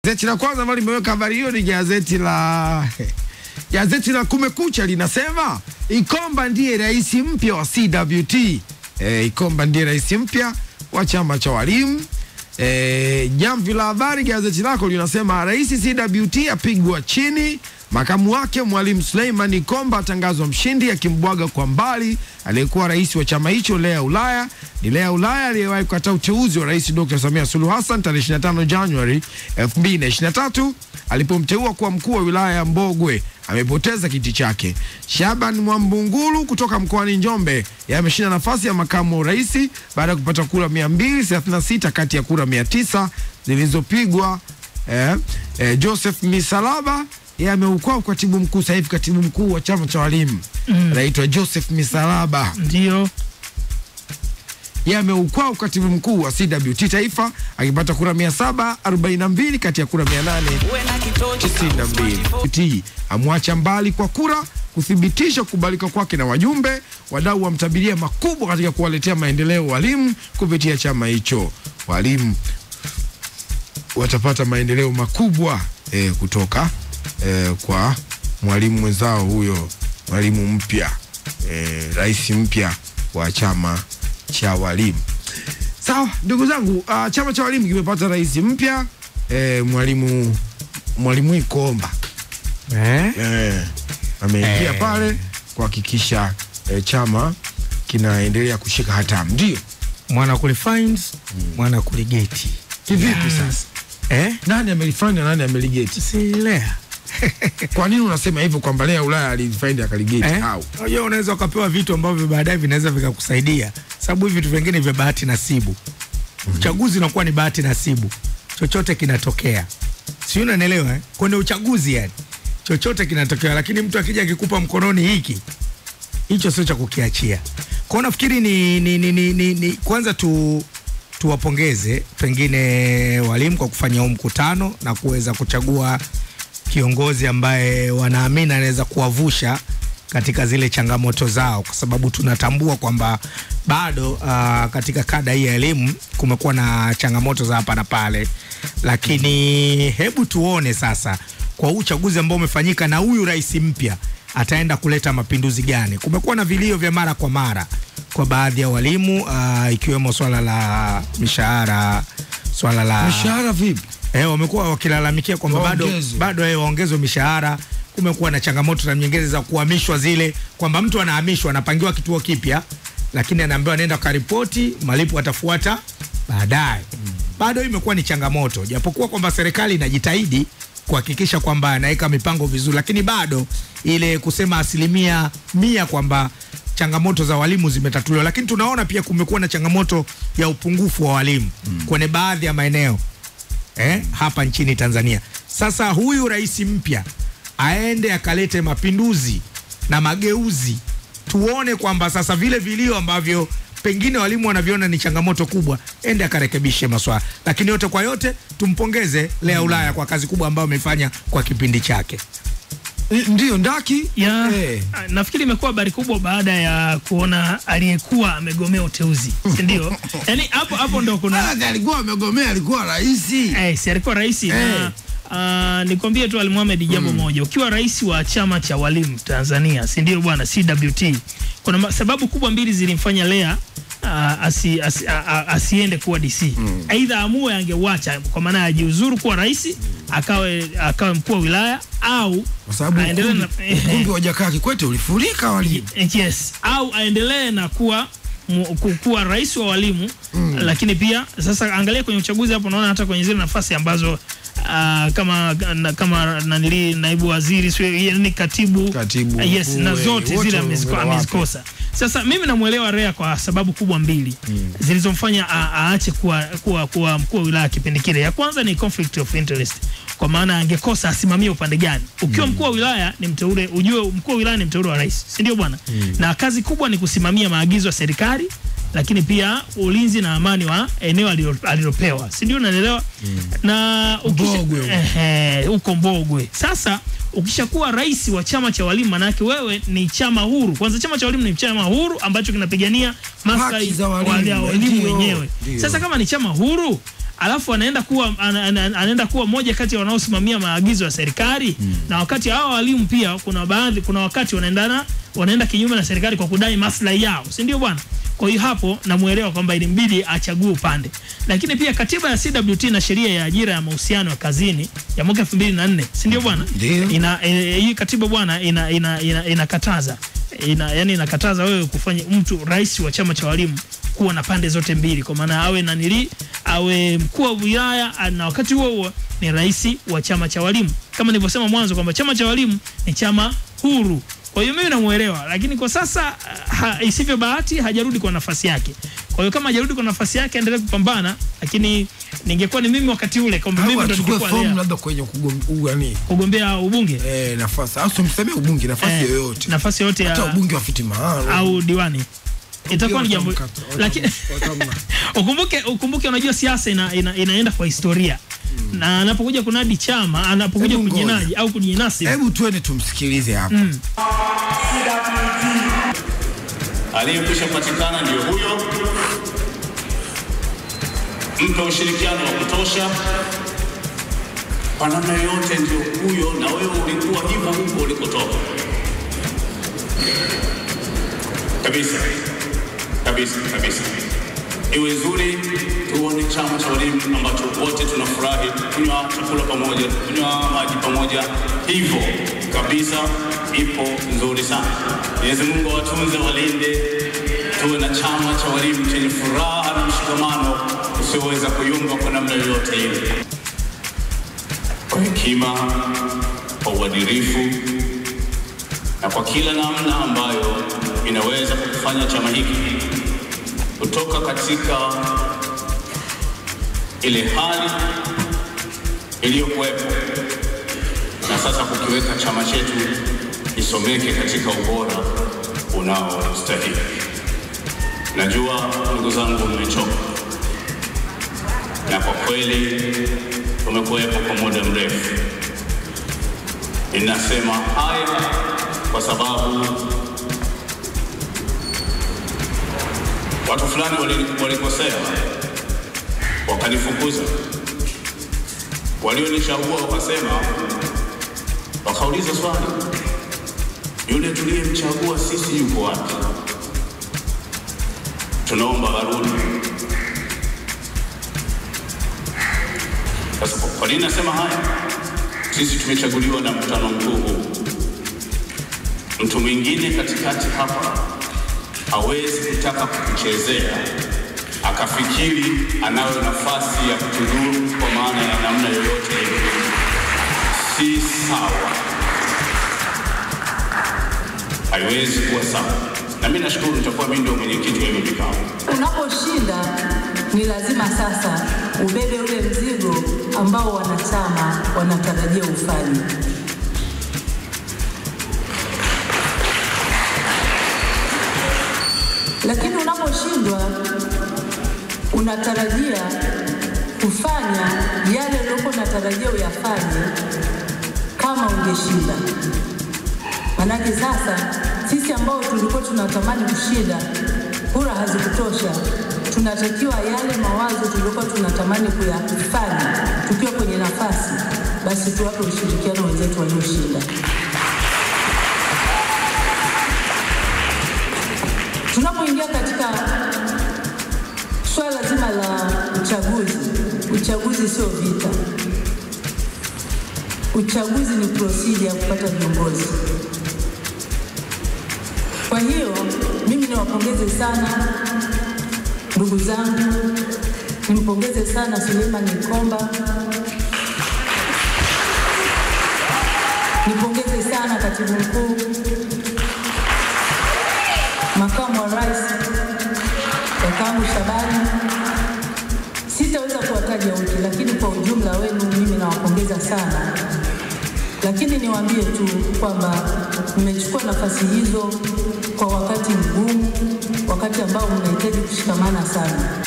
Gazeti la kwanza ambalo limeweka habari hiyo ni gazeti la Kumekucha, linasema Ikomba ndiye rais mpya wa CWT. Ikomba ndiye rais mpya wa chama cha walimu. Jamvi la habari gazeti lako linasema rais CWT apigwa chini, makamu wake Mwalimu Suleiman Ikomba atangazwa mshindi, akimbwaga kwa mbali aliyekuwa rais wa chama hicho Lea Ulaya. Ni Lea Ulaya aliyewahi kukataa uteuzi wa rais Dr. Samia Suluhu Hassan tarehe 25 Januari 2023 alipomteua kuwa mkuu wa wilaya ya Mbogwe. Amepoteza kiti chake. Shaban Mwambungulu kutoka mkoani Njombe ameshinda nafasi ya makamu wa rais baada ya kupata kura 236 kati ya kura 900 zilizopigwa. Joseph Misalaba ameukua katibu mkuu, sasa hivi katibu mkuu wa chama cha walimu anaitwa Joseph Misalaba. Ndio ameukua katibu mkuu wa CWT taifa akipata kura 742 kati ya kura 892. Amwacha mbali kwa kura kuthibitisha kukubalika kwake na wajumbe. Wadau wamtabiria makubwa katika kuwaletea maendeleo walimu kupitia chama hicho. Walimu watapata maendeleo makubwa kutoka kwa mwalimu mwenzao huyo, mwalimu mpya, rais mpya wa chama cha walimu. Sawa ndugu zangu, chama cha walimu kimepata rais mpya, mwalimu Ikomba ameingia pale kuhakikisha chama kinaendelea kushika hatamu. Ndio mwana kulifines mwana kuligeti. Kivipi sasa? Nani amelifanya, nani ameligeti? Si Lea. Kwa nini unasema hivyo kwamba Lea Ulaya alifind akaligeti? Unajua unaweza ukapewa vitu ambavyo baadaye vinaweza vikakusaidia. Sababu hivi vitu vingine vya bahati nasibu. Uchaguzi unakuwa ni bahati nasibu. Chochote kinatokea. Si unanielewa Kwenye uchaguzi yani chochote kinatokea, lakini mtu akija akikupa mkononi hiki, hicho sio cha kukiachia. Kwa nafikiri ni kwanza tuwapongeze pengine walimu kwa kufanya mkutano na kuweza kuchagua kiongozi ambaye wanaamini anaweza kuwavusha katika zile changamoto zao, kwa sababu tunatambua kwamba bado katika kada hii ya elimu kumekuwa na changamoto za hapa na pale. Lakini hebu tuone sasa kwa uchaguzi ambao umefanyika na huyu rais mpya ataenda kuleta mapinduzi gani. Kumekuwa na vilio vya mara kwa mara kwa baadhi ya walimu, ikiwemo swala la mishahara. Swala la mishahara vipi? Wamekuwa wakilalamikia kwamba bado waongezwe mishahara. Kumekuwa na changamoto na nyingine za kuhamishwa zile, kwamba mtu anahamishwa anapangiwa kituo kipya, lakini anaambiwa nenda karipoti, malipo atafuata baadaye. Bado imekuwa ni changamoto, japokuwa kwamba serikali inajitahidi kuhakikisha kwamba anaweka mipango vizuri, lakini bado ile kusema 100% kwamba changamoto za walimu zimetatuliwa. Lakini tunaona pia kumekuwa na changamoto ya upungufu wa walimu kwenye baadhi ya maeneo hapa nchini Tanzania. Sasa huyu rais mpya aende akalete mapinduzi na mageuzi, tuone kwamba sasa vile vilio ambavyo pengine walimu wanaviona ni changamoto kubwa, ende akarekebishe maswala. Lakini yote kwa yote tumpongeze Lea Ulaya kwa kazi kubwa ambayo amefanya kwa kipindi chake. Ndio ndaki nafikiri imekuwa habari kubwa baada ya kuona aliyekuwa amegomea uteuzi, si ndio? Yaani hapo ndo kuna alikuwa amegomea, alikuwa rais. Si alikuwa rais. Na nikwambie tu Ali Mohamed jambo moja, ukiwa rais wa chama cha walimu Tanzania, si ndio bwana, CWT, kuna sababu kubwa mbili zilimfanya Lea asiende kuwa DC. Aidha amue angewacha, kwa maana ajiuzuru kuwa rais, akawe mkuu wa wilaya, au kwa sababu kumbi wa Jakaya Kikwete ulifurika walimu. Yes, au aendelee na kuwa rais wa walimu. Lakini pia sasa angalia kwenye uchaguzi hapo, naona hata kwenye zile nafasi ambazo kama naibu waziri, ni katibu yes, na zote zile amezikosa. Sasa mimi namuelewa Lea kwa sababu kubwa mbili zilizomfanya aache kuwa mkuu wa wilaya kipindi kile. Ya kwanza ni conflict of interest, kwa maana angekosa asimamie upande gani. Ukiwa mkuu wa wilaya ni mteule, ujue mkuu wa wilaya ni mteule wa rais, si ndio bwana? Na kazi kubwa ni kusimamia maagizo ya serikali, lakini pia ulinzi na amani wa eneo alilopewa, si ndio? Unaelewa? Na uko Mbogwe. Sasa ukishakuwa rais wa chama cha walimu, maana yake wewe ni chama huru. Kwanza chama cha walimu ni chama huru ambacho kinapigania maslahi ya walimu wenyewe. Sasa kama ni chama huru, alafu anaenda kuwa moja kati ya wanaosimamia maagizo ya serikali na wakati hao walimu pia kuna wakati wanaenda kinyume na serikali kwa kudai maslahi yao, si ndio bwana? Kwa hiyo hapo namuelewa kwamba ilimbidi achague upande. Lakini pia katiba ya CWT na sheria ya ajira ya mahusiano ya kazini ya mwaka 2004, si ndio bwana? Hii katiba bwana inakataza inakataza wewe kufanya rais wa chama cha walimu kuwa na pande zote mbili, kwa maana awe mkuu wa wilaya na wakati huo ni rais wa chama cha walimu. Kama nilivyosema mwanzo kwamba chama cha walimu ni chama huru. Kwa hiyo mimi namuelewa, lakini kwa sasa isivyo bahati hajarudi kwa nafasi yake. Kwa hiyo kama hajarudi kwa nafasi yake endelee kupambana, lakini ningekuwa ni mimi wakati ule kwamba mimi ndo ningekuwa fomu labda kwenye kugombea ubunge. Nafasi au tumsemee ubunge, nafasi yoyote. Nafasi yoyote ya hata ubunge wa viti maalum au diwani. Itakuwa ni jambo. Lakini ukumbuke unajua siasa inaenda kwa historia. Na anapokuja kunadi chama, anapokuja kujinaji au kujinasi. Hebu tuende tumsikilize hapa. Aliyekwisha patikana ndio huyo. Mpe ushirikiano wa kutosha. Kwa namna yote ndio huyo, na wewe ulikuwa hivyo huko ulikotoka. Kabisa. Iwe nzuri tuone chama cha walimu ambacho wote tunafurahi kunywa chakula pamoja, kunywa maji pamoja. Hivyo kabisa ipo nzuri sana. Mwenyezi Mungu awatunze, walinde, tuwe na chama cha walimu chenye furaha na mshikamano usioweza kuyumba kwa namna yoyote ile. Kwa hekima, kwa uadilifu na kwa kila namna ambayo inaweza kufanya chama hiki kutoka katika ile hali iliyokuwepo na sasa kukiweka chama chetu isomeke katika ubora unaostahili. Najua ndugu zangu mmechoka, na kwa kweli tumekuwepo kwa muda mrefu. Ninasema haya kwa sababu watu fulani walikosea, wakanifukuza. Walionichagua wakauliza swali, yule tuliyemchagua sisi yuko wapi? Tunaomba arudi. Sasa kwa nini nasema haya? Sisi tumechaguliwa na mkutano mkuu huu. Mtu mwingine katikati hapa hawezi kutaka kukuchezea akafikiri anayo nafasi ya kutudhuru kwa maana ya namna yoyote ile. Si sawa, haiwezi kuwa sawa. Na mimi nashukuru nitakuwa mimi ndio mwenyekiti wa hiyo vikao. Unaposhinda ni lazima sasa ubebe ule mzigo ambao wanachama wanatarajia ufanye. Lakini unaposhindwa unatarajia kufanya yale uliokuwa unatarajia uyafanye kama ungeshinda. Manake sasa sisi ambao tulikuwa tunatamani kushinda, kura hazikutosha, tunatakiwa yale mawazo tulikuwa tunatamani kuyafanya tukiwa kwenye nafasi, basi tuwape ushirikiano wenzetu walioshinda. Tunapoingia katika swala zima la uchaguzi sio vita. Uchaguzi ni procedure ya kupata viongozi. Kwa hiyo mimi niwapongeze sana ndugu zangu, nimpongeze sana Suleiman Ikomba, nipongeze sana katibu mkuu, makamu wa rais Kakangu Shabani. Sitaweza kuwataja wote, lakini kwa ujumla wenu mimi nawapongeza sana. Lakini niwaambie tu kwamba mmechukua nafasi hizo kwa wakati mgumu, wakati ambao mnahitaji kushikamana sana.